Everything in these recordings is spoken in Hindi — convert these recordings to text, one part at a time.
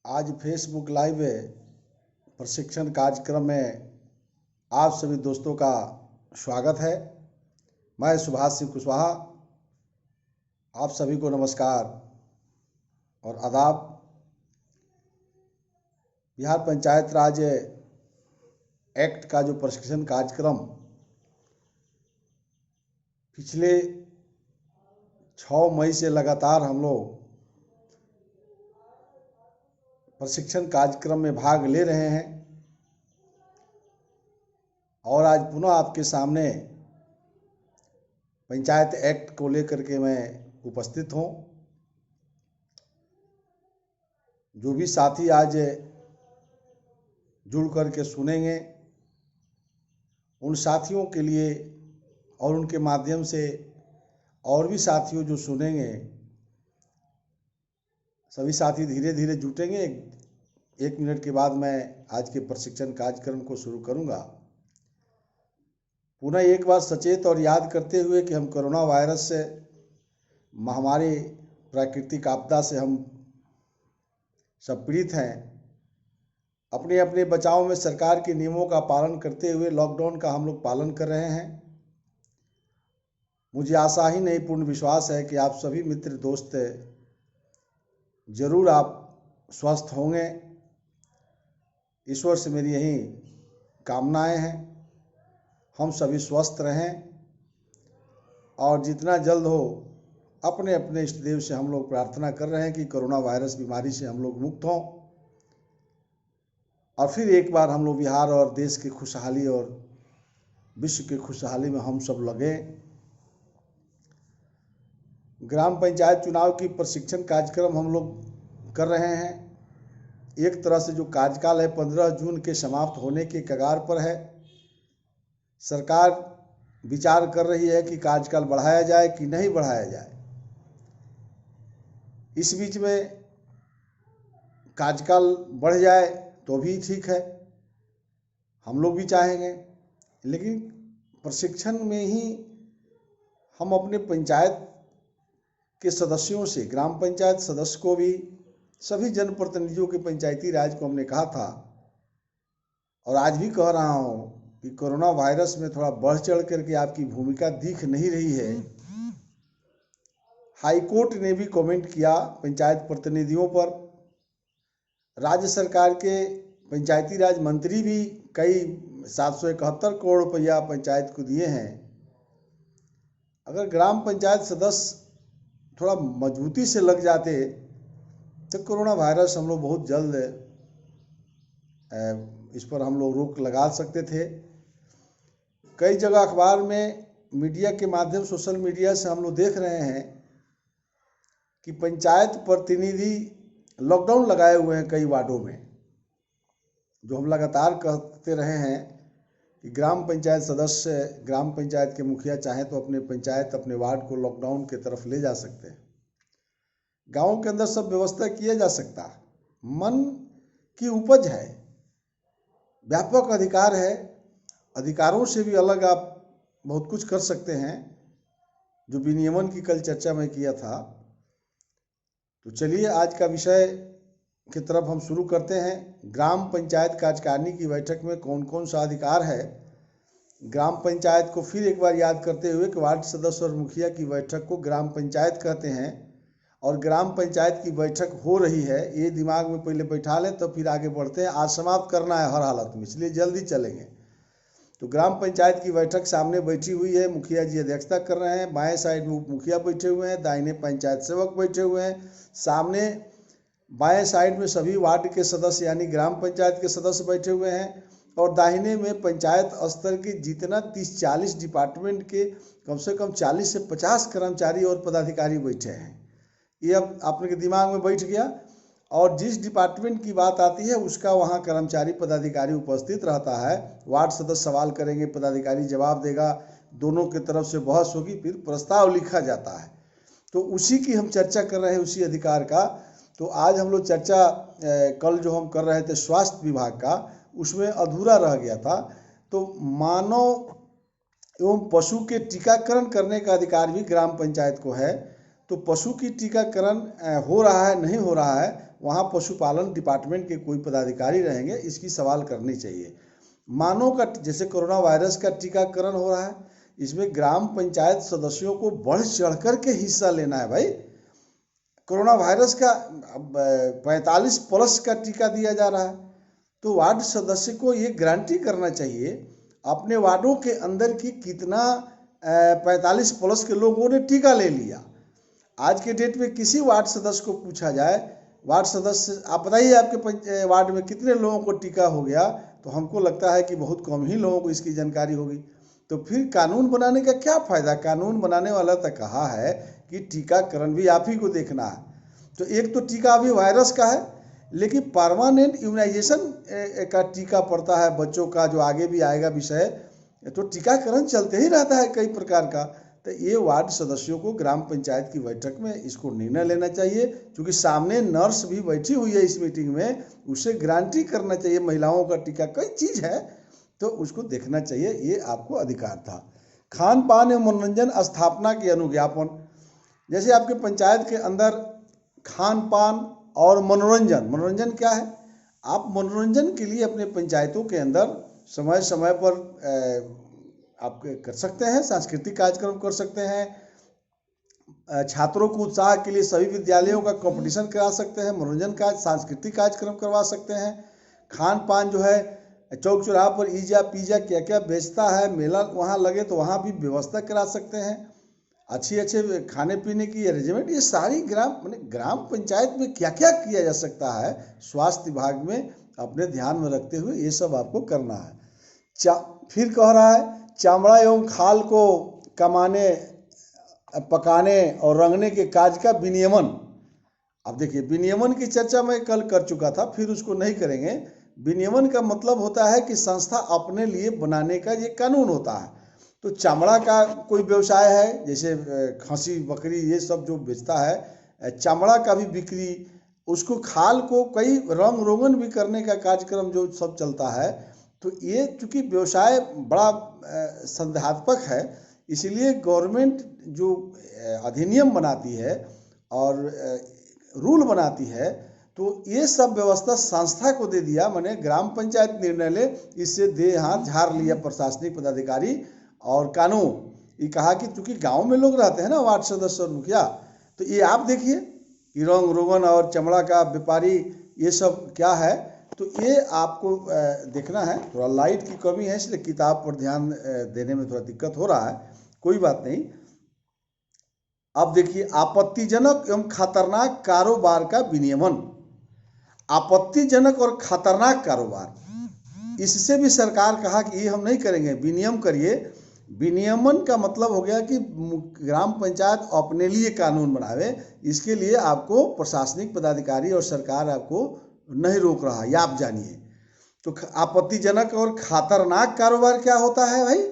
आज फेसबुक लाइव प्रशिक्षण कार्यक्रम में आप सभी दोस्तों का स्वागत है। मैं सुभाष सिंह कुशवाहा आप सभी को नमस्कार और आदाब। बिहार पंचायत राज एक्ट का जो प्रशिक्षण कार्यक्रम पिछले 6 मई से लगातार हम लोग प्रशिक्षण कार्यक्रम में भाग ले रहे हैं और आज पुनः आपके सामने पंचायत एक्ट को लेकर के मैं उपस्थित हूं। जो भी साथी आज जुड़ कर के सुनेंगे उन साथियों के लिए और उनके माध्यम से और भी साथियों जो सुनेंगे सभी साथी धीरे धीरे जुटेंगे। एक मिनट के बाद मैं आज के प्रशिक्षण कार्यक्रम को शुरू करूंगा। पुनः एक बार सचेत और याद करते हुए कि हम कोरोना वायरस से महामारी प्राकृतिक आपदा से हम सब पीड़ित हैं। अपने अपने बचाव में सरकार के नियमों का पालन करते हुए लॉकडाउन का हम लोग पालन कर रहे हैं। मुझे आशा ही नहीं पूर्ण विश्वास है कि आप सभी मित्र दोस्त जरूर आप स्वस्थ होंगे। ईश्वर से मेरी यही कामनाएं हैं। हम सभी स्वस्थ रहें और जितना जल्द हो अपने अपने इष्ट देव से हम लोग प्रार्थना कर रहे हैं कि कोरोना वायरस बीमारी से हम लोग मुक्त हों और फिर एक बार हम लोग बिहार और देश की खुशहाली और विश्व की खुशहाली में हम सब लगें। ग्राम पंचायत चुनाव की प्रशिक्षण कार्यक्रम हम लोग कर रहे हैं। एक तरह से जो कार्यकाल है 15 जून के समाप्त होने के कगार पर है। सरकार विचार कर रही है कि कार्यकाल बढ़ाया जाए कि नहीं बढ़ाया जाए। इस बीच में कार्यकाल बढ़ जाए तो भी ठीक है, हम लोग भी चाहेंगे, लेकिन प्रशिक्षण में ही हम अपने पंचायत के सदस्यों से, ग्राम पंचायत सदस्य को भी, सभी जनप्रतिनिधियों के पंचायती राज को हमने कहा था और आज भी कह रहा हूं कि कोरोना वायरस में थोड़ा बढ़ चढ़ करके आपकी भूमिका दिख नहीं रही है। हाईकोर्ट ने भी कमेंट किया पंचायत प्रतिनिधियों पर। राज्य सरकार के पंचायती राज मंत्री भी कई 771 करोड़ रुपया पंचायत को दिए हैं। अगर ग्राम पंचायत सदस्य थोड़ा मजबूती से लग जाते तो कोरोना वायरस हम लोग बहुत जल्द इस पर हम लोग रोक लगा सकते थे। कई जगह अखबार में, मीडिया के माध्यम, सोशल मीडिया से हम लोग देख रहे हैं कि पंचायत प्रतिनिधि लॉकडाउन लगाए हुए हैं कई वार्डों में। जो हम लगातार कहते रहे हैं कि ग्राम पंचायत सदस्य, ग्राम पंचायत के मुखिया चाहे तो अपने पंचायत, अपने वार्ड को लॉकडाउन की तरफ ले जा सकते हैं। गाँव के अंदर सब व्यवस्था किया जा सकता। मन की उपज है, व्यापक अधिकार है। अधिकारों से भी अलग आप बहुत कुछ कर सकते हैं, जो विनियमन की कल चर्चा में किया था। तो चलिए आज का विषय की तरफ हम शुरू करते हैं। ग्राम पंचायत कार्यकारिणी की बैठक में कौन कौन सा अधिकार है। ग्राम पंचायत को फिर एक बार याद करते हुए कि वार्ड सदस्य और मुखिया की बैठक को ग्राम पंचायत कहते हैं और ग्राम पंचायत की बैठक हो रही है, ये दिमाग में पहले बैठा लें तो फिर आगे बढ़ते हैं। आज समाप्त करना है हर हालत में, इसलिए जल्दी चलेंगे। तो ग्राम पंचायत की बैठक सामने बैठी हुई है, मुखिया जी अध्यक्षता कर रहे हैं। बाएं साइड में उप मुखिया बैठे हुए हैं, दाहिने पंचायत सेवक बैठे हुए हैं। सामने बाएं साइड में सभी वार्ड के सदस्य यानी ग्राम पंचायत के सदस्य बैठे हुए हैं और दाहिने में पंचायत स्तर के जितना 30-40 डिपार्टमेंट के कम से कम 40 से 50 कर्मचारी और पदाधिकारी बैठे हैं। ये अब आपके दिमाग में बैठ गया। और जिस डिपार्टमेंट की बात आती है उसका वहाँ कर्मचारी पदाधिकारी उपस्थित रहता है। वार्ड सदस्य सवाल करेंगे, पदाधिकारी जवाब देगा, दोनों की तरफ से बहस होगी, फिर प्रस्ताव लिखा जाता है। तो उसी की हम चर्चा कर रहे हैं, उसी अधिकार का। तो आज हम लोग चर्चा कल जो हम कर रहे थे स्वास्थ्य विभाग का, उसमें अधूरा रह गया था। तो मानव एवं पशु के टीकाकरण करने का अधिकार भी ग्राम पंचायत को है। तो पशु की टीकाकरण हो रहा है नहीं हो रहा है, वहाँ पशुपालन डिपार्टमेंट के कोई पदाधिकारी रहेंगे, इसकी सवाल करनी चाहिए। मानव का जैसे कोरोना वायरस का टीकाकरण हो रहा है, इसमें ग्राम पंचायत सदस्यों को बढ़ चढ़ कर के हिस्सा लेना है भाई। कोरोना वायरस का 45 प्लस का टीका दिया जा रहा है, तो वार्ड सदस्य को ये गारंटी करना चाहिए अपने वार्डों के अंदर की कितना 45 प्लस के लोगों ने टीका ले लिया। आज के डेट में किसी वार्ड सदस्य को पूछा जाए, वार्ड सदस्य आप बताइए आपके वार्ड में कितने लोगों को टीका हो गया, तो हमको लगता है कि बहुत कम ही लोगों को इसकी जानकारी होगी। तो फिर कानून बनाने का क्या फ़ायदा? कानून बनाने वाला तो कहा है कि टीकाकरण भी आप ही को देखना है। तो एक तो टीका अभी वायरस का है, लेकिन परमानेंट इम्यूनाइजेशन का टीका पड़ता है बच्चों का, जो आगे भी आएगा विषय, तो टीकाकरण चलते ही रहता है कई प्रकार का। तो ये वार्ड सदस्यों को ग्राम पंचायत की बैठक में इसको निर्णय लेना चाहिए, क्योंकि सामने नर्स भी बैठी हुई है इस मीटिंग में, उसे गारंटी करना चाहिए महिलाओं का टीका कई चीज़ है, तो उसको देखना चाहिए, ये आपको अधिकार था। खान पान एवं मनोरंजन स्थापना के अनुज्ञापन, जैसे आपके पंचायत के अंदर खान पान और मनोरंजन क्या है, आप मनोरंजन के लिए अपने पंचायतों के अंदर समय समय पर आप कर सकते हैं, सांस्कृतिक कार्यक्रम कर सकते हैं, छात्रों को उत्साह के लिए सभी विद्यालयों का कंपटीशन करा सकते हैं, मनोरंजन का सांस्कृतिक कार्यक्रम करवा सकते हैं। खान पान जो है, चौक चौराहा पर ईजा पिज़्ज़ा क्या क्या बेचता है, मेला वहाँ लगे तो वहाँ भी व्यवस्था करा सकते हैं, अच्छे खाने पीने की अरेंजमेंट, ये सारी ग्राम पंचायत में क्या क्या किया जा सकता है, स्वास्थ्य विभाग में अपने ध्यान में रखते हुए ये सब आपको करना है। फिर कह रहा है चमड़ा एवं खाल को कमाने, पकाने और रंगने के कार्य का विनियमन। अब देखिए, विनियमन की चर्चा मैं कल कर चुका था, फिर उसको नहीं करेंगे। विनियमन का मतलब होता है कि संस्था अपने लिए बनाने का ये कानून होता है। तो चमड़ा का कोई व्यवसाय है, जैसे खसी बकरी ये सब जो बेचता है, चमड़ा का भी बिक्री, उसको खाल को कई रंग रोगन भी करने का कार्यक्रम जो सब चलता है। तो ये चूँकि व्यवसाय बड़ा संदेहात्मक है, इसलिए गवर्नमेंट जो अधिनियम बनाती है और रूल बनाती है, तो ये सब व्यवस्था संस्था को दे दिया, मैंने ग्राम पंचायत निर्णय ले, इससे दे हाथ झाड़ लिया प्रशासनिक पदाधिकारी और कानून। ये कहा कि चूँकि गांव में लोग रहते हैं ना, वार्ड सदस्य और मुखिया, तो ये आप देखिए कि रंग रोगन और चमड़ा का व्यापारी ये सब क्या है, तो ये आपको देखना है। थोड़ा लाइट की कमी है, इसलिए किताब पर ध्यान देने में थोड़ा दिक्कत हो रहा है, कोई बात नहीं। अब देखिए, आपत्तिजनक एवं खतरनाक कारोबार का विनियमन। आपत्तिजनक और खतरनाक कारोबार, इससे भी सरकार कहा कि ये हम नहीं करेंगे, विनियम करिए। विनियमन का मतलब हो गया कि ग्राम पंचायत अपने लिए कानून बनावे, इसके लिए आपको प्रशासनिक पदाधिकारी और सरकार आपको नहीं रोक रहा, ये आप जानिए। तो आपत्तिजनक और खतरनाक कारोबार क्या होता है भाई?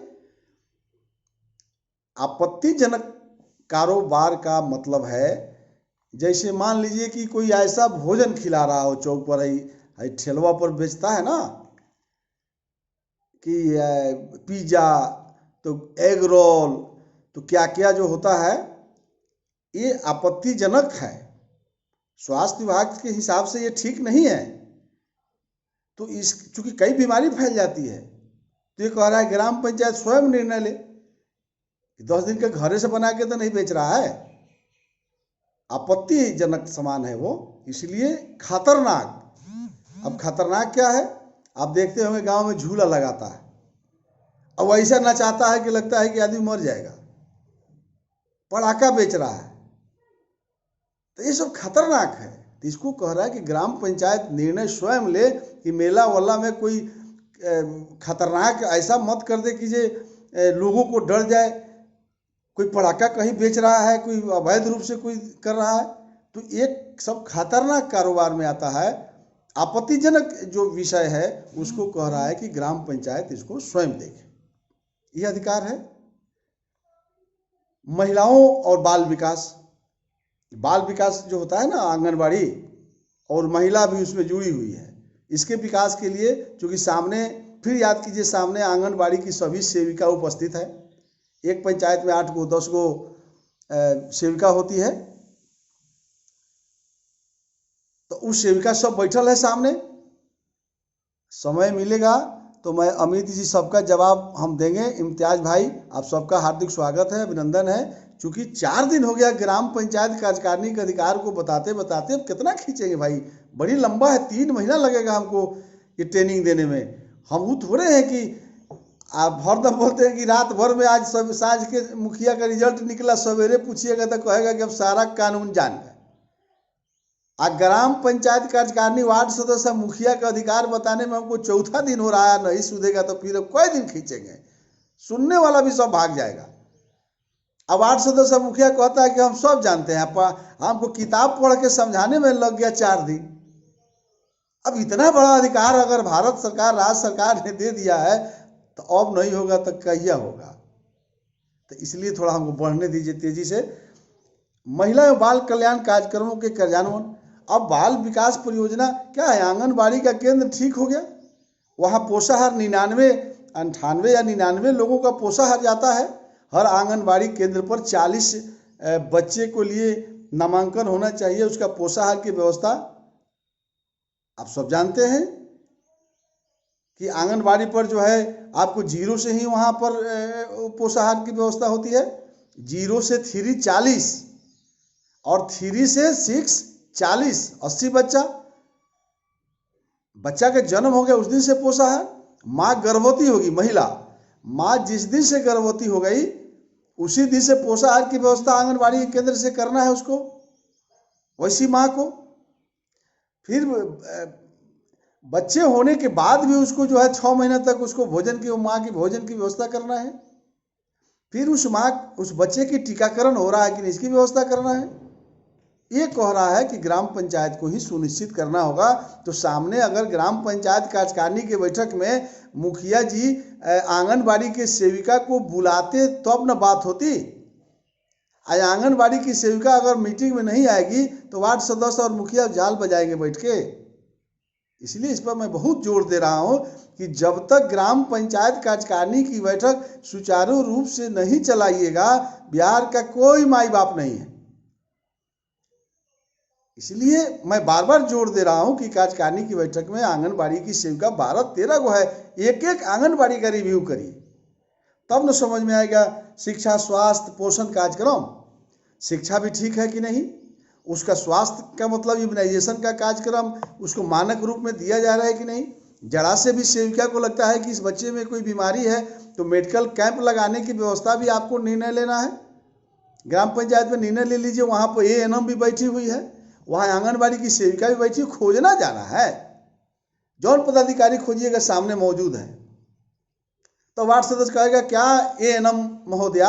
आपत्तिजनक कारोबार का मतलब है, जैसे मान लीजिए कि कोई ऐसा भोजन खिला रहा हो, चौक पर ही ठेलवा पर बेचता है ना कि पिज़्ज़ा, तो एग रोल, तो क्या क्या जो होता है, ये आपत्तिजनक है। स्वास्थ्य विभाग के हिसाब से ये ठीक नहीं है। तो इस चूँकि कई बीमारी फैल जाती है, तो ये कह रहा है ग्राम पंचायत स्वयं निर्णय ले कि 10 दिन के घरे से बना के तो नहीं बेच रहा है, आपत्तिजनक सामान है वो, इसलिए खतरनाक। अब खतरनाक क्या है? आप देखते होंगे गांव में झूला लगाता है, अब ऐसा नचाता है कि लगता है कि आदमी मर जाएगा, पटाखा बेच रहा है, तो ये सब खतरनाक है। तो इसको कह रहा है कि ग्राम पंचायत निर्णय स्वयं ले कि मेला वाला में कोई खतरनाक ऐसा मत कर दे कि जे लोगों को डर जाए, कोई पटाखा कहीं बेच रहा है, कोई अवैध रूप से कोई कर रहा है, तो ये सब खतरनाक कारोबार में आता है। आपत्तिजनक जो विषय है उसको कह रहा है कि ग्राम पंचायत इसको स्वयं देखे, ये अधिकार है। महिलाओं और बाल विकास, बाल विकास जो होता है ना, आंगनबाड़ी, और महिला भी उसमें जुड़ी हुई है, इसके विकास के लिए, चूँकि सामने फिर याद कीजिए, सामने आंगनबाड़ी की सभी सेविका उपस्थित है। एक पंचायत में 8 गो 10 गो सेविका होती है, तो उस सेविका सब बैठल है सामने। समय मिलेगा तो मैं अमित जी सबका जवाब हम देंगे। इम्तियाज भाई, आप सबका हार्दिक स्वागत है, अभिनंदन है। चूंकि 4 दिन हो गया ग्राम पंचायत कार्यकारिणी के अधिकार को बताते बताते, अब कितना खींचेंगे भाई, बड़ी लंबा है, 3 महीना लगेगा हमको ये ट्रेनिंग देने में। हम वो थोड़े हैं कि आप हरदम बोलते हैं कि रात भर में, आज सब साँझ के मुखिया का रिजल्ट निकला, सवेरे पूछिएगा तो कहेगा कि अब सारा कानून जान गए। ग्राम पंचायत कार्यकारिणी वार्ड सदस्य मुखिया का अधिकार बताने में हमको 4था दिन हो रहा है, नहीं सुधेगा तो फिर अब कई दिन खींचेंगे, सुनने वाला भी सब भाग जाएगा। अब वार्ड सदस्य मुखिया कहता है कि हम सब जानते हैं, हमको किताब पढ़ के समझाने में लग गया 4 दिन। अब इतना बड़ा अधिकार अगर भारत सरकार, राज्य सरकार ने दे दिया है, तो अब नहीं होगा तो कहिया होगा। तो इसलिए थोड़ा हमको बढ़ने दीजिए तेजी से। महिला एवं बाल कल्याण कार्यक्रमों के कार्यान्वयन, अब बाल विकास परियोजना क्या है, आंगनबाड़ी का केंद्र ठीक हो गया, वहाँ पोषाहार 98 या 99 लोगों का पोषाहार जाता है। हर आंगनबाड़ी केंद्र पर 40 बच्चे को लिए नामांकन होना चाहिए, उसका पोषाहार की व्यवस्था आप सब जानते हैं कि आंगनबाड़ी पर जो है आपको 0 से ही वहाँ पर पोषाहार की व्यवस्था होती है। 0 से 3 40 और 3 से 6 40, 80 बच्चा का जन्म हो गया उस दिन से पोषाहार। माँ गर्भवती होगी, महिला माँ जिस दिन से गर्भवती हो गई उसी दिन से पोषाहार की व्यवस्था आंगनबाड़ी केंद्र से करना है उसको, वैसी माँ को। फिर बच्चे होने के बाद भी उसको जो है 6 महीने तक उसको भोजन की, माँ की भोजन की व्यवस्था करना है। फिर उस बच्चे की टीकाकरण हो रहा है कि नहीं, इसकी व्यवस्था करना है। ये कह रहा है कि ग्राम पंचायत को ही सुनिश्चित करना होगा। तो सामने अगर ग्राम पंचायत कार्यकारिणी की बैठक में मुखिया जी आंगनबाड़ी के सेविका को बुलाते तब तो न बात होती। आज आंगनबाड़ी की सेविका अगर मीटिंग में नहीं आएगी तो वार्ड सदस्य और मुखिया जाल बजाएंगे बैठ के। इसलिए इस पर मैं बहुत जोर दे रहा हूं कि जब तक ग्राम पंचायत कार्यकारिणी की बैठक सुचारू रूप से नहीं चलाइएगा, बिहार का कोई माई बाप नहीं है। इसलिए मैं बार बार जोर दे रहा हूं कि कार्यकारिणी की बैठक में आंगनबाड़ी की सेविका 12-13 गो है, एक आंगनबाड़ी का रिव्यू करिए, तब न समझ में आएगा। शिक्षा, स्वास्थ्य, पोषण कार्यक्रम, शिक्षा भी ठीक है कि नहीं, उसका स्वास्थ्य का मतलब इम्यूनाइजेशन का कार्यक्रम उसको मानक रूप में दिया जा रहा है कि नहीं। जरा से भी सेविका को लगता है कि इस बच्चे में कोई बीमारी है तो मेडिकल कैंप लगाने की व्यवस्था भी आपको निर्णय लेना है। ग्राम पंचायत में निर्णय ले लीजिए, वहाँ पर ANM भी बैठी हुई है, वहाँ आंगनबाड़ी की सेविका भी बैठी, खोजना जाना है। जौन पदाधिकारी खोजिएगा सामने मौजूद है। तो वार्ड सदस्य कहेगा क्या ANM महोदया,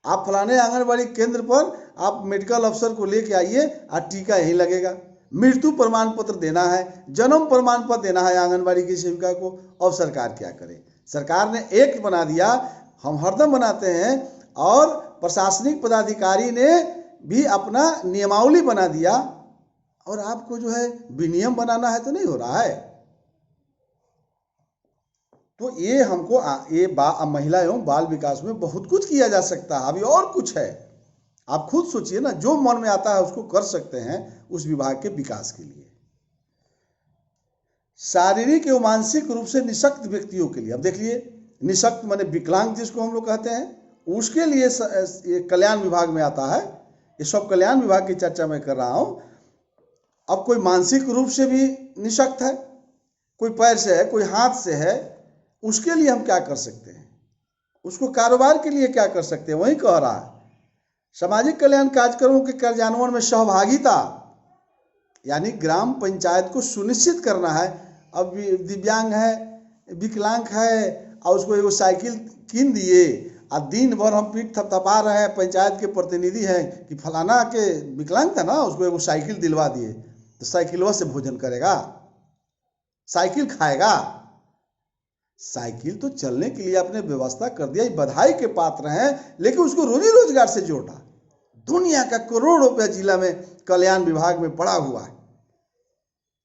आप फलाने आंगनबाड़ी केंद्र पर आप मेडिकल अफसर को लेके आइए और टीका यहीं लगेगा। मृत्यु प्रमाण पत्र देना है, जन्म प्रमाण पत्र देना है आंगनबाड़ी की सेविका को। अब सरकार क्या करे, सरकार ने एक्ट बना दिया, हम हरदम बनाते हैं, और प्रशासनिक पदाधिकारी ने भी अपना नियमावली बना दिया, और आपको जो है विनियम बनाना है तो नहीं हो रहा है। तो ये हमको महिला एवं बाल विकास में बहुत कुछ किया जा सकता है, अभी और कुछ है। आप खुद सोचिए ना, जो मन में आता है उसको कर सकते हैं उस विभाग के विकास के लिए। शारीरिक एवं मानसिक रूप से निशक्त व्यक्तियों के लिए, अब देखिए निशक्त माने विकलांग जिसको हम लोग कहते हैं, उसके लिए ये कल्याण विभाग में आता है। ये सब कल्याण विभाग की चर्चा मैं कर रहा हूं। अब कोई मानसिक रूप से भी निशक्त है, कोई पैर से है, कोई हाथ से है, उसके लिए हम क्या कर सकते हैं, उसको कारोबार के लिए क्या कर सकते हैं, वही कह रहा है। सामाजिक कल्याण कार्यक्रमों के कार्यान्वयन में सहभागिता, यानी ग्राम पंचायत को सुनिश्चित करना है। अब दिव्यांग है, विकलांग है, और उसको एगो साइकिल कीन दिए, और दिन भर हम पीठ थपथपा रहे हैं, पंचायत के प्रतिनिधि हैं कि फलाना के विकलांग था ना, उसको एगो साइकिल दिलवा दिए, तो साइकिलवा से भोजन करेगा, साइकिल खाएगा। साइकिल तो चलने के लिए आपने व्यवस्था कर दिया, बधाई के पात्र हैं, लेकिन उसको रोजी रोजगार से जोड़ा। दुनिया का करोड़ रुपया जिला में कल्याण विभाग में पड़ा हुआ है,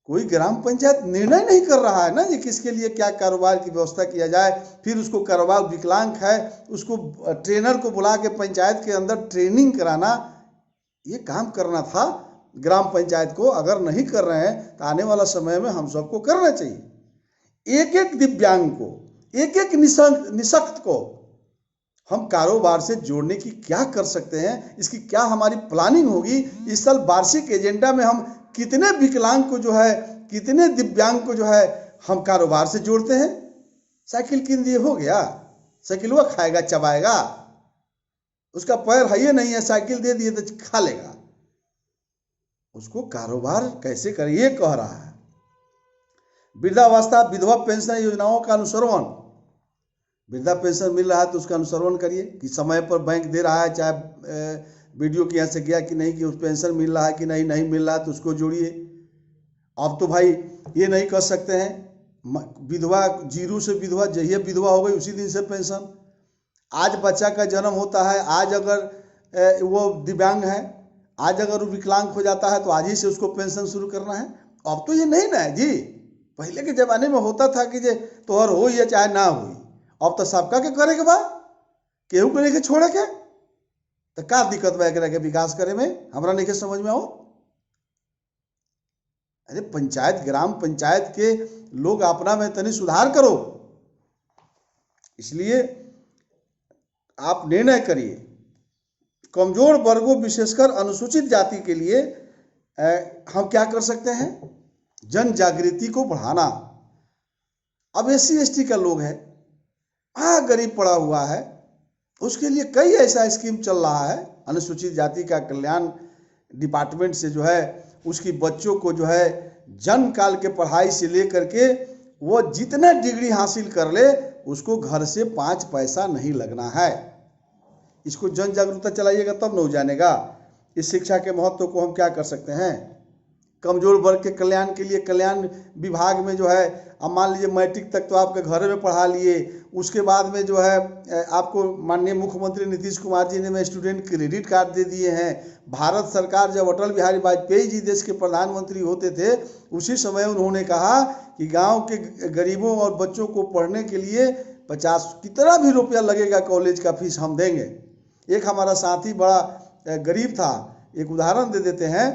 कोई ग्राम पंचायत निर्णय नहीं कर रहा है ना ये किसके लिए क्या कारोबार की व्यवस्था किया जाए। फिर उसको कारोबार विकलांग है उसको ट्रेनर को बुला के पंचायत के अंदर ट्रेनिंग कराना, ये काम करना था ग्राम पंचायत को। अगर नहीं कर रहे हैं तो आने वाला समय में हम सबको करना चाहिए। एक एक दिव्यांग को, एक एक निशक्त को हम कारोबार से जोड़ने की क्या कर सकते हैं, इसकी क्या हमारी प्लानिंग होगी। इस साल वार्षिक एजेंडा में हम कितने विकलांग को जो है, कितने दिव्यांग को जो है हम कारोबार से जोड़ते हैं। साइकिल किन दिए हो गया, साइकिल वो खाएगा चबाएगा, उसका पैर है ये नहीं है, साइकिल दे दिए तो खा लेगा। उसको कारोबार कैसे करें ये कह रहा है। वृद्धावस्था विधवा पेंशन योजनाओं का अनुसरण, वृद्धा पेंशन मिल रहा है तो उसका अनुसरण करिए कि समय पर बैंक दे रहा है, चाहे वीडियो के यहाँ से गया कि नहीं, कि उस पेंशन मिल रहा है कि नहीं, नहीं मिल रहा है तो उसको जोड़िए। अब तो भाई ये नहीं कर सकते हैं विधवा जीरो से विधवा, जहिए विधवा हो गई उसी दिन से पेंशन। आज बच्चा का जन्म होता है, आज अगर वो दिव्यांग है, आज अगर वो विकलांग हो जाता है तो आज ही से उसको पेंशन शुरू करना है। अब तो ये नहीं ना है जी, पहले के जमाने में होता था कि जे तोहर हो या चाहे ना हो, अब तो सबका के करे के बा, केहू करे के छोड़े के, तो का दिक्कत बा एकरा के विकास करे में, हमरा नहीं के समझ में आओ। अरे पंचायत, ग्राम पंचायत के लोग अपना में तनी सुधार करो। इसलिए आप निर्णय करिए। कमजोर वर्गों विशेषकर अनुसूचित जाति के लिए हम क्या कर सकते हैं, जन जागृति को बढ़ाना। अब SC ST का लोग है, गरीब पड़ा हुआ है, उसके लिए कई ऐसा स्कीम चल रहा है। अनुसूचित जाति का कल्याण डिपार्टमेंट से जो है उसकी बच्चों को जो है जन्म काल के पढ़ाई से लेकर के वो जितना डिग्री हासिल कर ले उसको घर से 5 पैसा नहीं लगना है। इसको जन जागरूकता चलाइएगा तब न जानेगा इस शिक्षा के महत्व को हम क्या कर सकते हैं। कमजोर वर्ग के कल्याण के लिए कल्याण विभाग में जो है, अब मान लीजिए मैट्रिक तक तो आपके घर में पढ़ा लिए, उसके बाद में जो है आपको माननीय मुख्यमंत्री नीतीश कुमार जी ने स्टूडेंट क्रेडिट कार्ड दे दिए हैं। भारत सरकार जब अटल बिहारी वाजपेयी जी देश के प्रधानमंत्री होते थे उसी समय उन्होंने कहा कि गांव के गरीबों और बच्चों को पढ़ने के लिए 50 कितना भी रुपया लगेगा कॉलेज का फीस हम देंगे। एक हमारा साथी बड़ा गरीब था, एक उदाहरण दे देते हैं,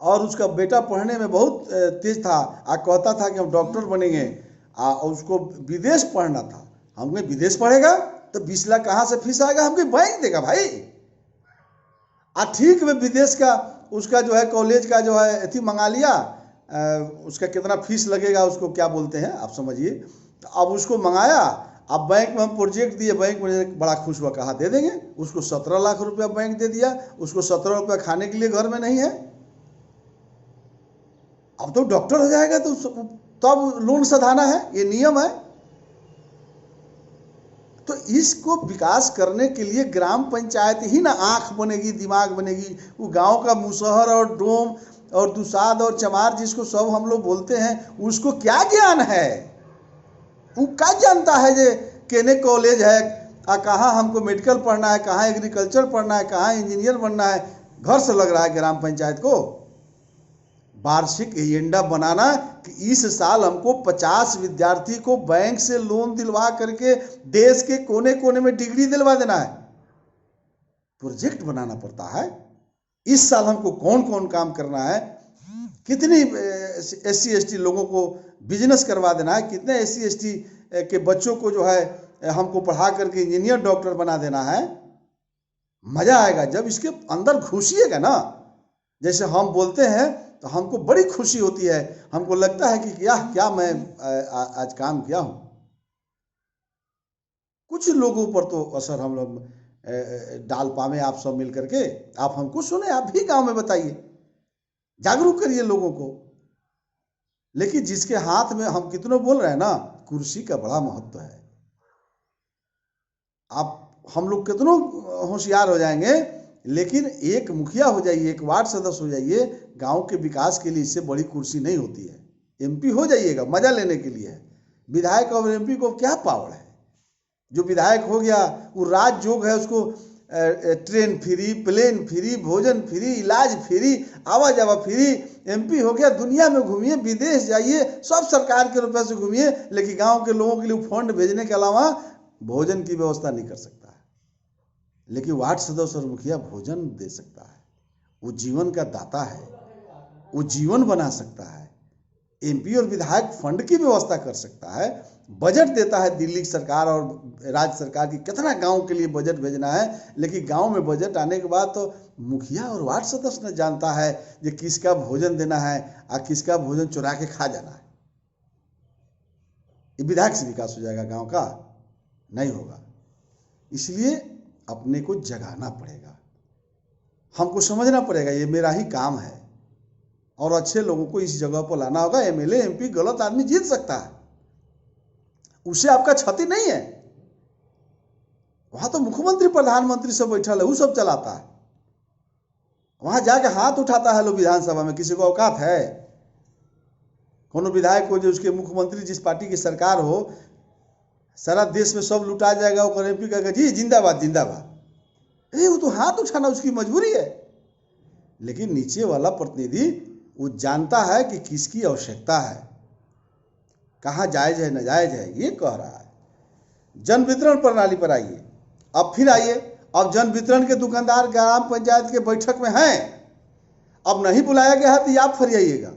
और उसका बेटा पढ़ने में बहुत तेज था, कहता था कि हम डॉक्टर बनेंगे, और उसको विदेश पढ़ना था। हमने विदेश पढ़ेगा तो 20 लाख कहाँ से फीस आएगा, हमको बैंक देगा भाई। ठीक में विदेश का उसका जो है कॉलेज का जो है अथी मंगा लिया, उसका कितना फीस लगेगा उसको क्या बोलते हैं आप समझिए। तो अब उसको मंगाया, अब बैंक में हम प्रोजेक्ट दिए, बैंक में बड़ा खुश हुआ, कहा दे देंगे। उसको 17 लाख रुपया बैंक दे दिया, उसको 17 रुपया खाने के लिए घर में नहीं है। अब तो डॉक्टर हो जाएगा तो तब लोन सधाना है, ये नियम है। तो इसको विकास करने के लिए ग्राम पंचायत ही ना आंख बनेगी, दिमाग बनेगी। वो गांव का मुसहर और डोम और दुसाद और चमार जिसको सब हम लोग बोलते हैं, उसको क्या ज्ञान है, वो क्या जानता है जे केने कॉलेज है, कहाँ हमको मेडिकल पढ़ना है, कहाँ एग्रीकल्चर पढ़ना है, कहाँ इंजीनियर बनना है। घर से लग रहा है ग्राम पंचायत को वार्षिक एजेंडा बनाना कि इस साल हमको 50 विद्यार्थी को बैंक से लोन दिलवा करके देश के कोने कोने में डिग्री दिलवा देना है। प्रोजेक्ट बनाना पड़ता है। इस साल हमको कौन कौन काम करना है, कितनी SC ST लोगों को बिजनेस करवा देना है, कितने SC ST के बच्चों को जो है हमको पढ़ा करके इंजीनियर डॉक्टर बना देना है। मजा आएगा जब इसके अंदर घुसिएगा ना। जैसे हम बोलते हैं तो हमको बड़ी खुशी होती है, हमको लगता है कि क्या मैं आज काम किया हूं। कुछ लोगों पर तो असर हम लोग डाल पावे आप सब मिल करके। आप हमको सुने, आप भी गांव में बताइए, जागरूक करिए लोगों को। लेकिन जिसके हाथ में हम कितनों बोल रहे हैं ना, कुर्सी का बड़ा महत्व है। आप हम लोग कितनों होशियार हो जाएंगे, लेकिन एक मुखिया हो जाइए, एक वार्ड सदस्य हो जाइए, गांव के विकास के लिए इससे बड़ी कुर्सी नहीं होती है। MP हो जाइएगा मजा लेने के लिए। विधायक और MP को क्या पावर है। जो विधायक हो गया वो राज जोग है, उसको ट्रेन फ्री, प्लेन फ्री, भोजन फ्री, इलाज फ्री, आवा जावा फ्री। एमपी हो गया, दुनिया में घूमिए, विदेश जाइए, सब सरकार के रुपए से घूमिए, लेकिन गांव के लोगों के लिए फंड भेजने के अलावा भोजन की व्यवस्था नहीं कर सकता है। लेकिन वार्ड सदस्य और मुखिया भोजन दे सकता है, वो जीवन का दाता है, वो जीवन बना सकता है। एमपी और विधायक फंड की व्यवस्था कर सकता है, बजट देता है दिल्ली सरकार और राज्य सरकार की कितना गांव के लिए बजट भेजना है। लेकिन गांव में बजट आने के बाद तो मुखिया और वार्ड सदस्य ने जानता है कि किसका भोजन देना है और किसका भोजन चुरा के खा जाना है। ये विधायक से विकास हो जाएगा गांव का? नहीं होगा। इसलिए अपने को जगाना पड़ेगा, हमको समझना पड़ेगा ये मेरा ही काम है और अच्छे लोगों को इस जगह पर लाना होगा। एमएलए एमपी गलत आदमी जीत सकता है, उससे आपका क्षति नहीं है। वहां तो मुख्यमंत्री प्रधानमंत्री सब बैठा है, वो सब चलाता है। वहां जाके हाथ उठाता है लोग विधानसभा में, किसी को औकात है? कोनो विधायक को जो उसके मुख्यमंत्री जिस पार्टी की सरकार हो, सारा देश में सब लुटा जाएगा, वो एमपी कहेगा जी जिंदाबाद जिंदाबाद। वो तो हाथ उठाना उसकी मजबूरी है। लेकिन नीचे वाला प्रतिनिधि वो जानता है कि किसकी आवश्यकता है, कहाँ जायज है नाजायज है, ये कह रहा है। जन वितरण प्रणाली पर आइए, अब फिर आइए। अब जन वितरण के दुकानदार ग्राम पंचायत के बैठक में हैं, अब नहीं बुलाया गया है तो आप फरियाइएगा।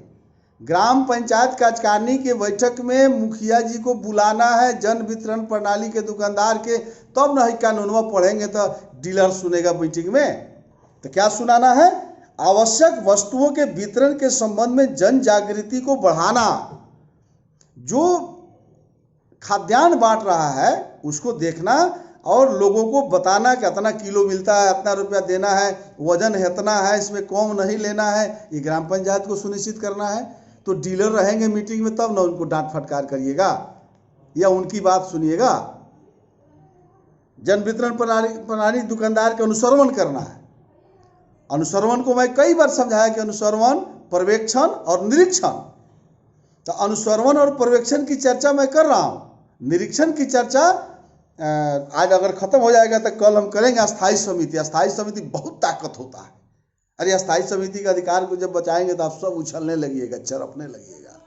ग्राम पंचायत कार्यकारिणी के बैठक में मुखिया जी को बुलाना है जन वितरण प्रणाली के दुकानदार के, तब नहीं कानूनवा पढ़ेंगे तो डीलर सुनेगा मीटिंग में। तो क्या सुनाना है? आवश्यक वस्तुओं के वितरण के संबंध में जन जागृति को बढ़ाना। जो खाद्यान्न बांट रहा है उसको देखना और लोगों को बताना कि इतना किलो मिलता है, इतना रुपया देना है, वजन है इतना है, इसमें कम नहीं लेना है, ये ग्राम पंचायत को सुनिश्चित करना है। तो डीलर रहेंगे मीटिंग में तब ना उनको डांट फटकार करिएगा या उनकी बात सुनिएगा। जन वितरण प्रणाली दुकानदार के अनुसरण करना है। अनुसरण को मैं कई बार समझाया कि अनुसरण, पर्यवेक्षण और निरीक्षण। तो अनुसरण और पर्यवेक्षण की चर्चा मैं कर रहा हूं, निरीक्षण की चर्चा आज अगर खत्म हो जाएगा तो कल हम करेंगे। अस्थायी समिति, अस्थायी समिति बहुत ताकत होता है। अरे अस्थायी समिति के अधिकार को जब बचाएंगे तो आप सब उछलने लगिएगा, चरपने लगिएगा,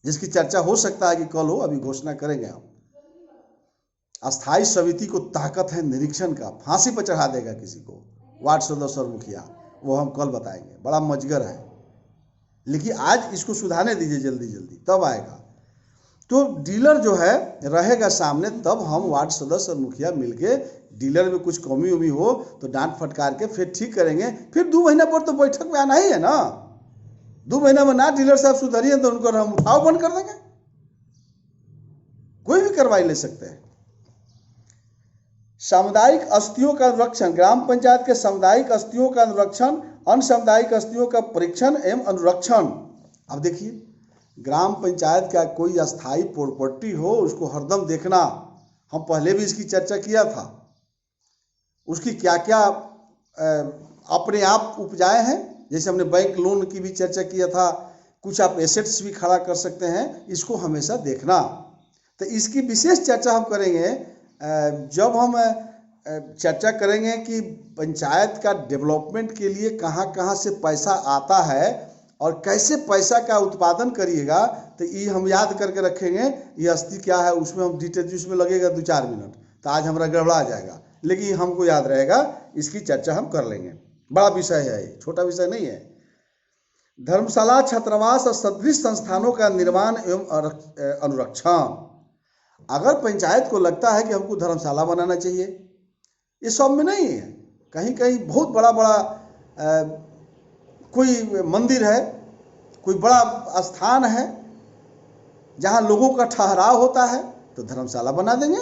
जिसकी चर्चा हो सकता है कि कल हो, अभी घोषणा करेंगे हम। अस्थायी समिति को ताकत है निरीक्षण का, फांसी पर चढ़ा देगा किसी को, वार्ड सदस्य और मुखिया, वो हम कल बताएंगे, बड़ा मजगर है। लेकिन आज इसको सुधारने दीजिए जल्दी जल्दी, तब आएगा। तो डीलर जो है रहेगा सामने, तब हम वार्ड सदस्य और मुखिया मिलके डीलर में कुछ कमी उमी हो तो डांट फटकार के फिर ठीक करेंगे। फिर 2 महीना पर तो बैठक में आना ही है ना। 2 महीना में ना डीलर साहब सुधरिए तो उनको हम उठाव बंद कर देंगे। कोई भी कार्रवाई ले सकते हैं। सामुदायिक अस्थियों का अनुरक्षण, ग्राम पंचायत के सामुदायिक अस्थियों का अनुरक्षण, अन्य सामुदायिक अस्थियों का परीक्षण एवं अनुरक्षण। अब देखिए, ग्राम पंचायत का कोई अस्थायी प्रॉपर्टी हो उसको हरदम देखना। हम पहले भी इसकी चर्चा किया था, उसकी क्या क्या अपने आप उपजाए हैं। जैसे हमने बैंक लोन की भी चर्चा किया था, कुछ आप एसेट्स भी खड़ा कर सकते हैं, इसको हमेशा देखना। तो इसकी विशेष चर्चा हम करेंगे जब हम चर्चा करेंगे कि पंचायत का डेवलपमेंट के लिए कहाँ कहाँ से पैसा आता है और कैसे पैसा का उत्पादन करिएगा। तो ये हम याद करके रखेंगे, ये अस्थि क्या है उसमें हम डिटेल, उसमें लगेगा 2-4 मिनट, तो आज हमारा गड़बड़ा जाएगा, लेकिन हमको याद रहेगा, इसकी चर्चा हम कर लेंगे। बड़ा विषय है ये, छोटा विषय नहीं है। धर्मशाला, छात्रावास और सदृश संस्थानों का निर्माण एवं अनुरक्षण। अगर पंचायत को लगता है कि हमको धर्मशाला बनाना चाहिए, ये सब में नहीं है, कहीं कहीं बहुत बड़ा बड़ा कोई मंदिर है, कोई बड़ा स्थान है जहाँ लोगों का ठहराव होता है, तो धर्मशाला बना देंगे,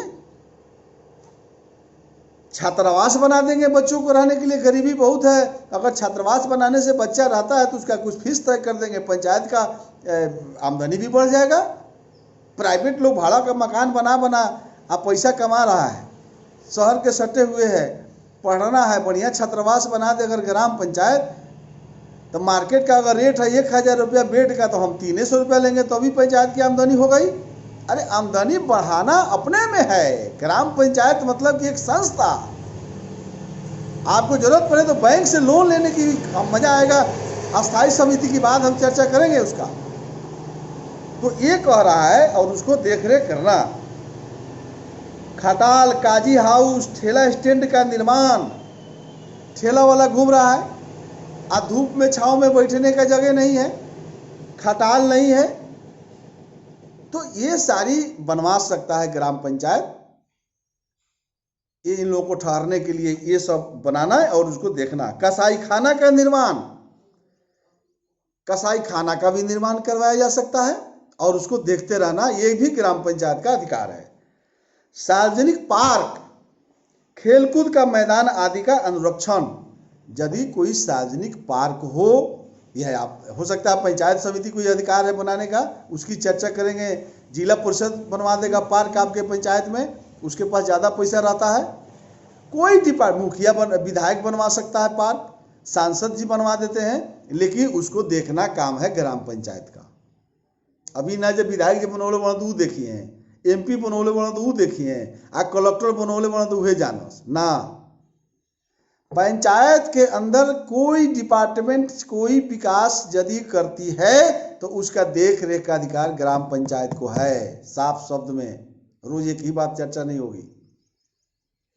छात्रावास बना देंगे बच्चों को रहने के लिए। गरीबी बहुत है, अगर छात्रावास बनाने से बच्चा रहता है तो उसका कुछ फीस तय कर देंगे, पंचायत का आमदनी भी बढ़ जाएगा। प्राइवेट लोग भाड़ा का मकान बना अब पैसा कमा रहा है, शहर के सटे हुए है, पढ़ना है, बढ़िया छात्रावास बना दे अगर ग्राम पंचायत, तो मार्केट का अगर रेट है 1000 रुपया बेड का, तो हम 300 रुपया लेंगे तो भी पंचायत की आमदनी हो गई। अरे आमदनी बढ़ाना अपने में है। ग्राम पंचायत मतलब कि एक संस्था, आपको जरूरत पड़े तो बैंक से लोन लेने की मजा आएगा। अस्थायी समिति की बात हम चर्चा करेंगे उसका। तो ये कह रहा है और उसको देखरेख करना। खटाल काजी हाउस ठेला स्टैंड का निर्माण, ठेला वाला घूम रहा है, आज धूप में छांव में बैठने का जगह नहीं है, खटाल नहीं है, तो ये सारी बनवा सकता है ग्राम पंचायत। ये इन लोगों को ठहरने के लिए ये सब बनाना है और उसको देखना। कसाई खाना का निर्माण, कसाई खाना का भी निर्माण करवाया जा सकता है और उसको देखते रहना, ये भी ग्राम पंचायत का अधिकार है। सार्वजनिक पार्क, खेलकूद का मैदान आदि का अनुरक्षण, यदि कोई सार्वजनिक पार्क हो, यह आप हो सकता है पंचायत समिति को यह अधिकार है बनाने का, उसकी चर्चा करेंगे। जिला परिषद बनवा देगा पार्क आपके पंचायत में, उसके पास ज़्यादा पैसा रहता है। कोई मुखिया विधायक बनवा सकता है पार्क, सांसद जी बनवा देते हैं, लेकिन उसको देखना काम है ग्राम पंचायत का। अभी ना जब विधायक जब बनौले बना तो वो देखिए हैं, MP बनौले बना तो वो देखिए हैं, आ कलेक्टर बनौले बना तो वह जानस ना। पंचायत के अंदर कोई डिपार्टमेंट कोई विकास यदि करती है तो उसका देख रेख का अधिकार ग्राम पंचायत को है। साफ शब्द में, रोज एक ही बात चर्चा नहीं होगी।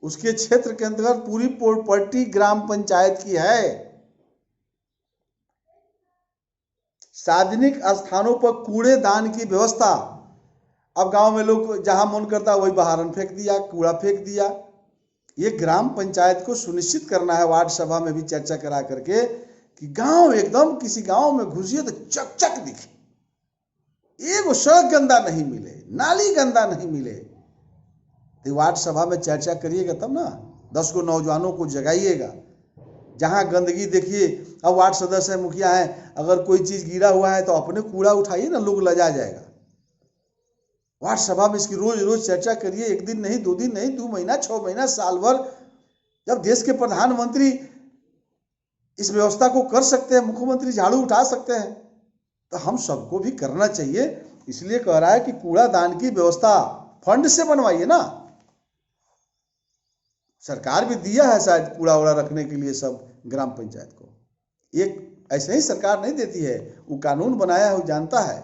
उसके क्षेत्र के अंतर्गत पूरी प्रॉपर्टी ग्राम पंचायत की है। सार्वजनिक स्थानों पर कूड़ेदान की व्यवस्था, अब गांव में लोग जहां मन करता वही बाहर फेंक दिया, कूड़ा फेंक दिया। ये ग्राम पंचायत को सुनिश्चित करना है, वार्ड सभा में भी चर्चा करा करके कि गांव एकदम किसी गांव में घुसिए तो चकचक दिखे, एक सड़क गंदा नहीं मिले, नाली गंदा नहीं मिले। तो वार्ड सभा में चर्चा करिएगा तब ना, 10 को नौजवानों को जगाइएगा। जहां गंदगी देखिए, अब वार्ड सदस्य है, मुखिया है, अगर कोई चीज गिरा हुआ है तो अपने कूड़ा उठाइए ना, लोग लजा जाएगा। वार्ड सभा में इसकी रोज रोज चर्चा करिए, 1 दिन नहीं, 2 दिन नहीं, 2 महीना, 6 महीना, साल भर। जब देश के प्रधानमंत्री इस व्यवस्था को कर सकते हैं, मुख्यमंत्री झाड़ू उठा सकते हैं, तो हम सबको भी करना चाहिए। इसलिए कह रहा है कि कूड़ादान की व्यवस्था फंड से बनवाइए ना। सरकार भी दिया है शायद कूड़ा वूड़ा रखने के लिए सब ग्राम पंचायत को, एक ऐसे ही सरकार नहीं देती है, वो कानून बनाया है, वो जानता है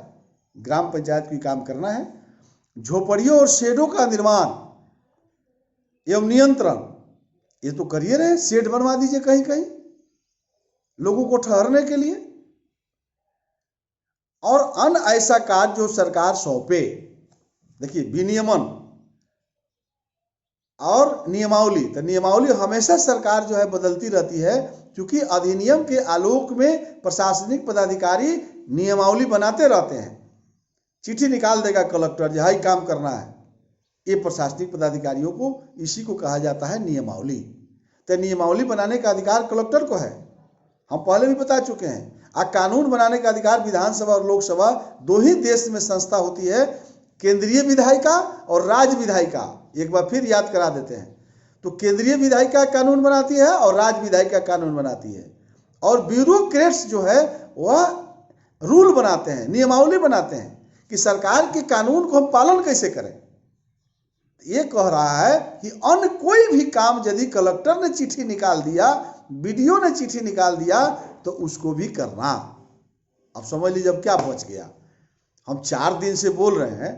ग्राम पंचायत को काम करना है। झोपड़ियों और शेडों का निर्माण एवं नियंत्रण, ये तो करिए रहे, शेड बनवा दीजिए कहीं कहीं लोगों को ठहरने के लिए। और अन्य ऐसा कार्य जो सरकार सौंपे, देखिए विनियमन और नियमावली, तो नियमावली हमेशा सरकार जो है बदलती रहती है, क्योंकि अधिनियम के आलोक में प्रशासनिक पदाधिकारी नियमावली बनाते रहते हैं। चिट्ठी निकाल देगा कलेक्टर, यही काम करना है, ये प्रशासनिक पदाधिकारियों को, इसी को कहा जाता है नियमावली। तो नियमावली बनाने का अधिकार कलेक्टर को है, हम पहले भी बता चुके हैं। कानून बनाने का अधिकार विधानसभा और लोकसभा 2 ही देश में संस्था होती है, केंद्रीय विधायिका और राज्य विधायिका। एक बार फिर याद करा देते हैं, तो केंद्रीय विधायिका कानून बनाती है और राज्य विधायिका कानून बनाती है, और ब्यूरोक्रेट्स जो है वह रूल बनाते हैं, नियमावली बनाते हैं कि सरकार के कानून को हम पालन कैसे करें। ये कह रहा है कि अन्य कोई भी काम यदि कलेक्टर ने चिट्ठी निकाल दिया, BDO ने चिट्ठी निकाल दिया, तो उसको भी करना। अब समझ लीजिए अब क्या बच गया। हम 4 दिन से बोल रहे हैं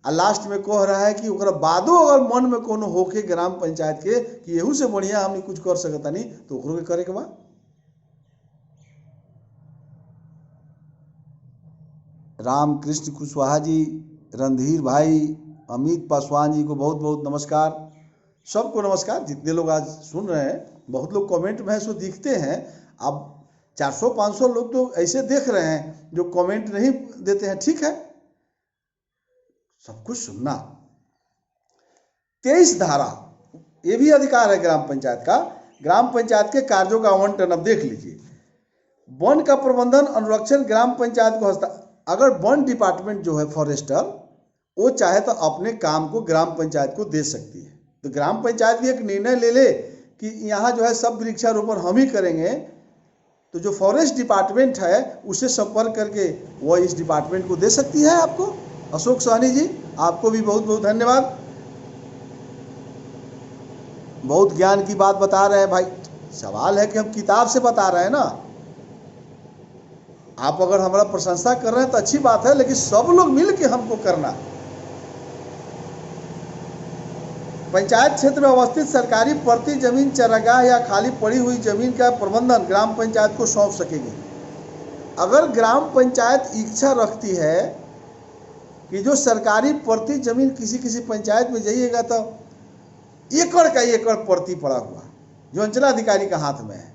और लास्ट में कह रहा है कि ओकरा बादो अगर मन में कोनो होके ग्राम पंचायत के कि यहू से बढ़िया हमने कुछ कर सकता नहीं, तो ओकरो के करे के बा। रामकृष्ण कुशवाहा जी, रणधीर भाई, अमित पासवान जी को बहुत बहुत नमस्कार। सबको नमस्कार, जितने लोग आज सुन रहे हैं। बहुत लोग कमेंट में सो दिखते हैं, अब 400-500 लोग तो ऐसे देख रहे हैं जो कमेंट नहीं देते हैं, ठीक है, सब कुछ सुनना। 23 धारा, ये भी अधिकार है ग्राम पंचायत का। ग्राम पंचायत के कार्यों का आवंटन अब देख लीजिए। वन का प्रबंधन अनुरक्षण ग्राम पंचायत को अगर वन डिपार्टमेंट जो है फॉरेस्टर, वो चाहे तो अपने काम को ग्राम पंचायत को दे सकती है। तो ग्राम पंचायत भी एक निर्णय ले ले कि यहाँ जो है सब वृक्षारोपण हम ही करेंगे, तो जो फॉरेस्ट डिपार्टमेंट है उससे संपर्क करके वो इस डिपार्टमेंट को दे सकती है आपको। अशोक सहनी जी, आपको भी बहुत बहुत धन्यवाद। बहुत ज्ञान की बात बता रहे हैं भाई, सवाल है कि हम किताब से बता रहे हैं ना। आप अगर हमारा प्रशंसा कर रहे हैं तो अच्छी बात है, लेकिन सब लोग मिल के हमको करना। पंचायत क्षेत्र में अवस्थित सरकारी पड़ती जमीन, चरागाह या खाली पड़ी हुई जमीन का प्रबंधन ग्राम पंचायत को सौंप सकेगी। अगर ग्राम पंचायत इच्छा रखती है कि जो सरकारी पड़ती जमीन, किसी पंचायत में जाइएगा तो एकड़ का एकड़ पड़ती पड़ा हुआ जो अंचलाधिकारी का हाथ में है।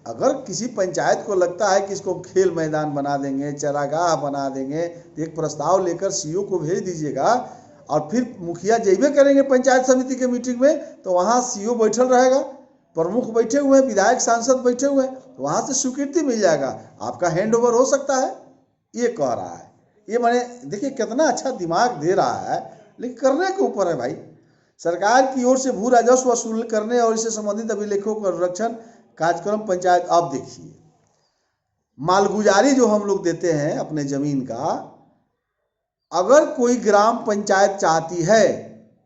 अगर किसी पंचायत को लगता है कि इसको खेल मैदान बना देंगे, चरागाह बना देंगे, तो एक प्रस्ताव लेकर सीईओ को भेज दीजिएगा, और फिर मुखिया जइबे करेंगे पंचायत समिति के मीटिंग में, तो वहाँ सीईओ बैठल रहेगा, प्रमुख बैठे हुए हैं, विधायक सांसद बैठे हुए हैं, तो वहाँ से स्वीकृति मिल जाएगा, आपका हैंड ओवर हो सकता है। ये कह रहा है। ये मैंने देखिए कितना अच्छा दिमाग दे रहा है, लेकिन करने के ऊपर है भाई। सरकार की ओर से भू राजस्व वसूल करने और इससे संबंधित अभिलेखों का संरक्षण कार्यक्रम पंचायत। आप देखिए मालगुजारी जो हम लोग देते हैं अपने जमीन का, अगर कोई ग्राम पंचायत चाहती है,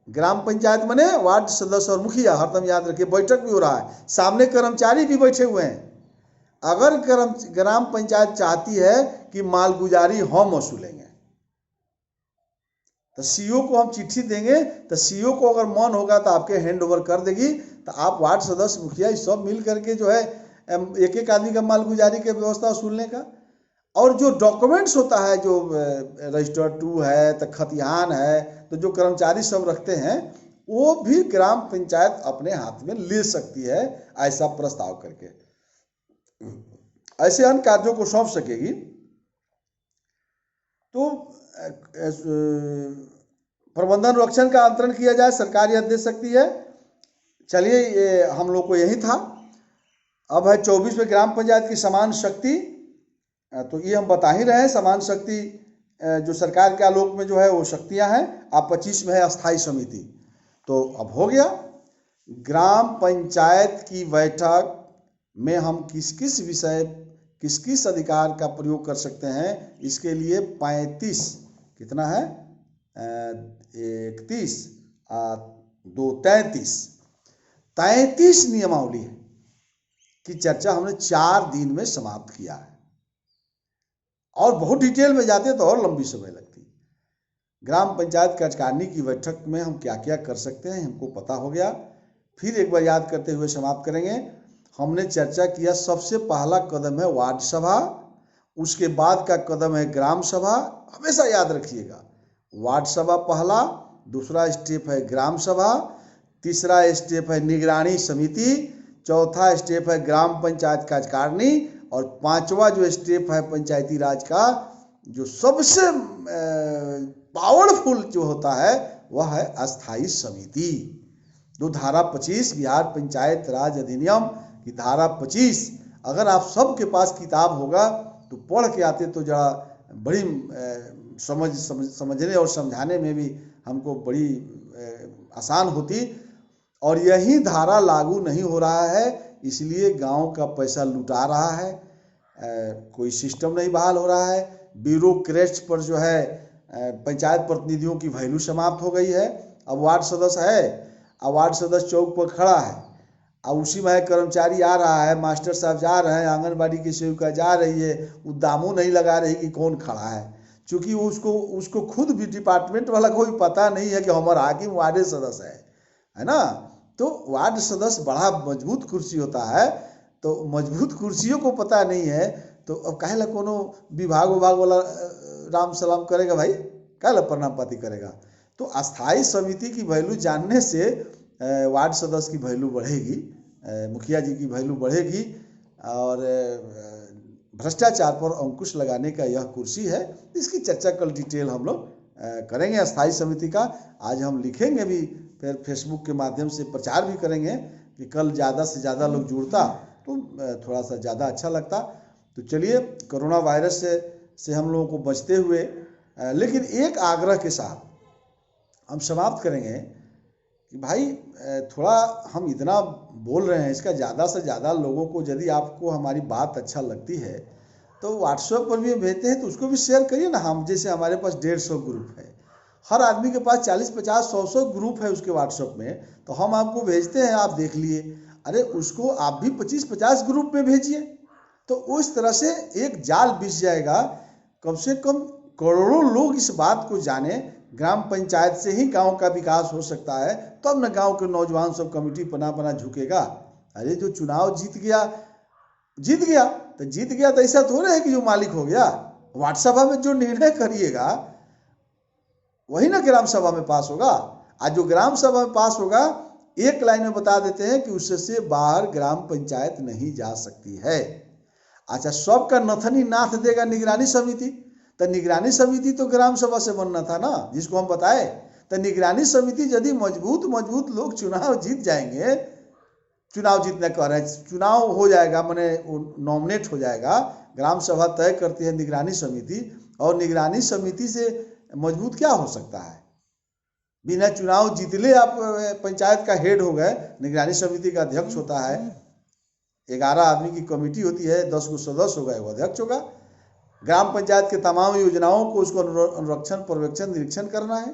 ग्राम पंचायत माने वार्ड सदस्य और मुखिया, हरदम याद रखिए, बैठक भी हो रहा है, सामने कर्मचारी भी बैठे हुए हैं। अगर ग्राम पंचायत चाहती है कि मालगुजारी हम वसूलेंगे, तो सीईओ को हम चिट्ठी देंगे, तो सीईओ को अगर मन होगा तो आपके हैंड ओवर कर देगी, तो आप वार्ड सदस्य मुखिया सब मिल करके जो है एक एक आदमी का मालगुजारी की व्यवस्था वसूलने का। और जो डॉक्यूमेंट्स होता है, जो रजिस्टर 2 है, तो खतिहान है, तो जो कर्मचारी सब रखते हैं, वो भी ग्राम पंचायत अपने हाथ में ले सकती है, ऐसा प्रस्ताव करके ऐसे अन्य कार्यों को सौंप सकेगी। तो प्रबंधन रक्षण का अंतरण किया जाए, सरकार यह दे सकती है। चलिए, ये हम लोग को यही था। अब है 24 में ग्राम पंचायत की समान शक्ति। तो ये हम बता ही रहे हैं, समान शक्ति जो सरकार के आलोक में जो है वो शक्तियां हैं। अब 25 में है अस्थाई समिति। तो अब हो गया, ग्राम पंचायत की बैठक में हम किस किस विषय, किस किस अधिकार का प्रयोग कर सकते हैं, इसके लिए 35 कितना है 31 2 33 नियमावली है की चर्चा हमने 4 दिन में समाप्त किया है। और बहुत डिटेल में जाते तो और लंबी समय लगती। ग्राम पंचायत कार्यकारिणी की बैठक में हम क्या क्या कर सकते हैं हमको पता हो गया। फिर एक बार याद करते हुए समाप्त करेंगे। हमने चर्चा किया, सबसे पहला कदम है वार्ड सभा, उसके बाद का कदम है ग्राम सभा। हमेशा याद रखिएगा, वार्ड सभा पहला, दूसरा स्टेप है ग्राम सभा, तीसरा स्टेप है निगरानी समिति, चौथा स्टेप है ग्राम पंचायत कार्यकारिणी, और 5वां जो स्टेप है पंचायती राज का, जो सबसे पावरफुल जो होता है वह है अस्थाई समिति। जो धारा 25 बिहार पंचायत राज अधिनियम की धारा 25, अगर आप सबके पास किताब होगा तो पढ़ के आते तो जरा बड़ी समझने और समझाने में भी हमको बड़ी आसान होती। और यही धारा लागू नहीं हो रहा है, इसलिए गांव का पैसा लुटा रहा है, कोई सिस्टम नहीं बहाल हो रहा है। ब्यूरोक्रेट्स पर जो है पंचायत प्रतिनिधियों की वैल्यू समाप्त हो गई है। अब वार्ड सदस्य है, अब वार्ड सदस्य चौक पर खड़ा है, अब उसी में कर्मचारी आ रहा है, मास्टर साहब जा रहे हैं, आंगनबाड़ी की सेविका जा रही है, वो दामू नहीं लगा रही कि कौन खड़ा है, क्योंकि उसको खुद भी डिपार्टमेंट वाला कोई पता नहीं है कि हमारा हाकिम वार्ड सदस्य है ना। तो वार्ड सदस्य बड़ा मजबूत कुर्सी होता है, तो मजबूत कुर्सियों को पता नहीं है, तो अब काहे कोनो विभाग वाला राम सलाम करेगा भाई, काहे प्रणाम पाती करेगा। तो अस्थाई समिति की वैल्यू जानने से वार्ड सदस्य की वैल्यू बढ़ेगी, मुखिया जी की वैल्यू बढ़ेगी, और भ्रष्टाचार पर अंकुश लगाने का यह कुर्सी है। इसकी चर्चा कल डिटेल हम लोग करेंगे अस्थाई समिति का। आज हम लिखेंगे भी, फिर फेसबुक के माध्यम से प्रचार भी करेंगे कि कल ज़्यादा से ज़्यादा लोग जुड़ता तो थोड़ा सा ज़्यादा अच्छा लगता। तो चलिए, कोरोना वायरस से हम लोगों को बचते हुए, लेकिन एक आग्रह के साथ हम समाप्त करेंगे कि भाई थोड़ा हम इतना बोल रहे हैं, इसका ज़्यादा से ज़्यादा लोगों को, यदि आपको हमारी बात अच्छा लगती है तो व्हाट्सएप पर भी भेजते हैं तो उसको भी शेयर करिए ना। हम जैसे हमारे पास 150 ग्रुप है, हर आदमी के पास 40, 50, 100 ग्रुप है उसके व्हाट्सएप में, तो हम आपको भेजते हैं, आप देख लिए। अरे उसको आप भी 25-50 ग्रुप में भेजिए, तो उस तरह से एक जाल बिछ जाएगा। कम से कम करोड़ों लोग इस बात को जाने, ग्राम पंचायत से ही गांव का विकास हो सकता है, तब न गांव के नौजवान सब कमेटी बना बना झुकेगा। अरे जो चुनाव जीत गया तो जीत गया तो ऐसा थोड़ा है कि जो मालिक हो गया। वार्ड सभा में जो निर्णय करिएगा वही ना ग्राम सभा में पास होगा। आज जो ग्राम सभा में पास होगा, एक लाइन में बता देते हैं कि उससे बाहर ग्राम पंचायत नहीं जा सकती है। अच्छा, सबका नथनी नाथ देगा निगरानी समिति, तो निगरानी समिति तो ग्राम सभा से बनना था ना, जिसको हम बताए। तो निगरानी समिति यदि मजबूत लोग चुनाव जीत जाएंगे, चुनाव जीतने कह रहे हैं, चुनाव हो जाएगा, माने नॉमिनेट हो जाएगा, ग्राम सभा तय करती है निगरानी समिति, और निगरानी समिति से मजबूत क्या हो सकता है। बिना चुनाव जीतले आप पंचायत का हेड हो गए, निगरानी समिति का अध्यक्ष होता है, 11 आदमी की कमेटी होती है, 10 गो सदस्य हो गए, वो अध्यक्ष होगा। ग्राम पंचायत के तमाम योजनाओं को उसको अनुरक्षण, पर्यवेक्षण, निरीक्षण करना है।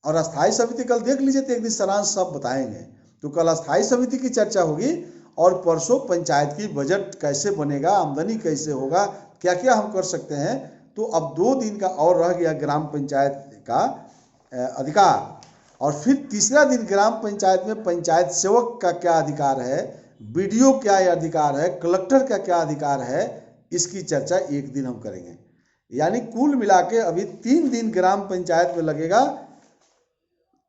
और अस्थायी समिति कल देख लीजिए, तो एक दिन सारांश सब बताएंगे। तो कल अस्थायी समिति की चर्चा होगी, और परसों पंचायत की बजट कैसे बनेगा, आमदनी कैसे होगा, क्या क्या हम कर सकते हैं। तो अब 2 दिन का और रह गया ग्राम पंचायत का अधिकार, और फिर तीसरा दिन ग्राम पंचायत में पंचायत सेवक का क्या अधिकार है, बीडीओ क्या अधिकार है, कलेक्टर का क्या अधिकार है, इसकी चर्चा एक दिन हम करेंगे। यानी कुल मिला के अभी 3 दिन ग्राम पंचायत में लगेगा,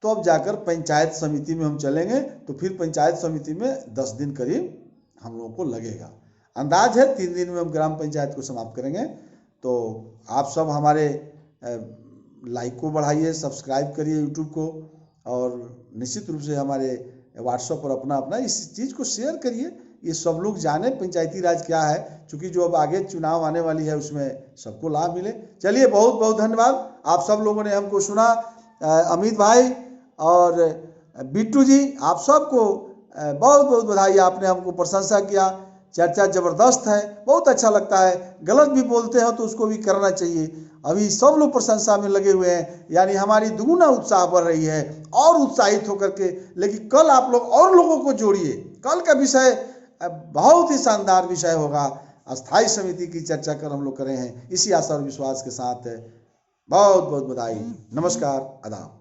तो अब जाकर पंचायत समिति में हम चलेंगे, तो फिर पंचायत समिति में 10 दिन करीब हम लोगों को लगेगा। अंदाज है 3 दिन में हम ग्राम पंचायत को समाप्त करेंगे। तो आप सब हमारे लाइक को बढ़ाइए, सब्सक्राइब करिए यूट्यूब को, और निश्चित रूप से हमारे व्हाट्सएप पर अपना इस चीज़ को शेयर करिए, ये सब लोग जाने पंचायती राज क्या है, क्योंकि जो अब आगे चुनाव आने वाली है उसमें सबको लाभ मिले। चलिए, बहुत बहुत धन्यवाद, आप सब लोगों ने हमको सुना। अमित भाई और बिट्टू जी, आप सबको बहुत बहुत बधाई, आपने हमको प्रशंसा किया। चर्चा ज़बरदस्त है, बहुत अच्छा लगता है। गलत भी बोलते हो तो उसको भी करना चाहिए। अभी सब लोग प्रशंसा में लगे हुए हैं, यानी हमारी दुगुना उत्साह बढ़ रही है, और उत्साहित होकर के। लेकिन कल आप लोग और लोगों को जोड़िए, कल का विषय बहुत ही शानदार विषय होगा। अस्थायी समिति की चर्चा कर हम लोग कर रहे हैं, इसी आशा और विश्वास के साथ बहुत बहुत बधाई। नमस्कार, आदाब।